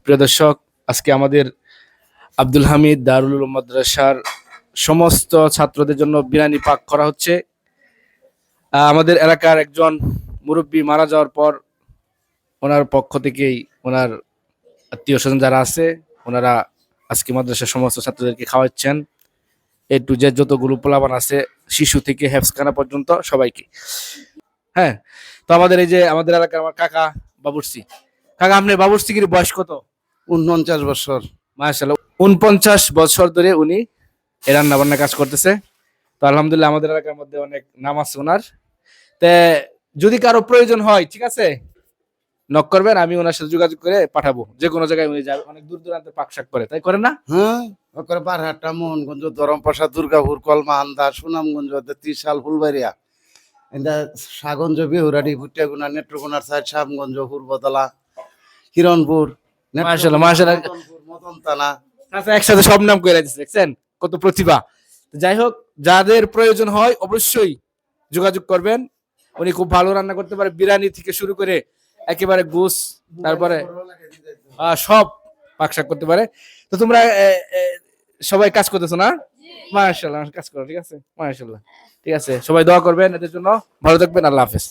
প্রিয় দর্শক, আজকে আমাদের আব্দুল হামিদ দারুল উলুম মাদ্রাসার সমস্ত ছাত্রদের জন্য বিরিয়ানি পাক করা হচ্ছে। আমাদের এলাকার একজন মুরব্বী মারা যাওয়ার পর ওনার পক্ষ থেকেই ওনার আত্মীয় স্বজন যারা আছে ওনারা আজকে মাদ্রাসার সমস্ত ছাত্রদেরকে খাওয়াচ্ছেন। এ টু জেড যতগুলো পোলাপান আছে, শিশু থেকে হেফজখানা পর্যন্ত সবাইকে। হ্যাঁ, তো আমাদের এই যে আমাদের এলাকার আমার কাকা বাবুর্চি। কাকা, আপনার বাবুর্চিগির বয়স কত? 49 বছর। মাশাআল্লাহ, 49 বছর ধরে উনি এই রান্না বান্না কাজ করতেছে। তো আলহামদুলিল্লাহ আমাদের এলাকার মধ্যে অনেক নাম আছে ওনার। তে যদি কারো প্রয়োজন হয়, ঠিক আছে, নক করবেন, আমি ওনার সাথে যোগাযোগ করে পাঠাবো। যে কোনো জায়গায় উনি যাবে, অনেক দূর দূরান্তে পাকশাক করে, তাই করেন না? হ্যাঁ, ওকরে বারহাট্টা, মোহনগঞ্জ, ধরমপাশা, দুর্গাপুর, কলমা, আন্দা, সুনামগঞ্জ, ত্রিশাল, ফুলবাড়িয়া, এটা সাগঞ্জ, বিহুরাডি, ভুটিয়াগুনা, নেত্রকোনার সাইড, শ্যামগঞ্জ, পূর্বতলা, হিরণপুর, মাশাআল্লাহ, মাশাআল্লাহ। মদনতালা। আচ্ছা, একসাথে সব নাম করে দিচ্ছে, দেখছেন কত প্রতিভা। তো যাই হোক, যাদের প্রয়োজন হয় অবশ্যই যোগাযোগ করবেন। উনি খুব ভালো রান্না করতে পারে, বিরিয়ানি থেকে শুরু করে একেবারে গোস, তারপরে সব পাকশাক করতে পারে। তো তোমরা সবাই কাজ করতেছো না? মাশাআল্লাহ, কাজ করো, ঠিক আছে, মাশাআল্লাহ। ঠিক আছে, সবাই দোয়া করবেন এদের জন্য। ভালো থাকবেন, আল্লাহ হাফেজ।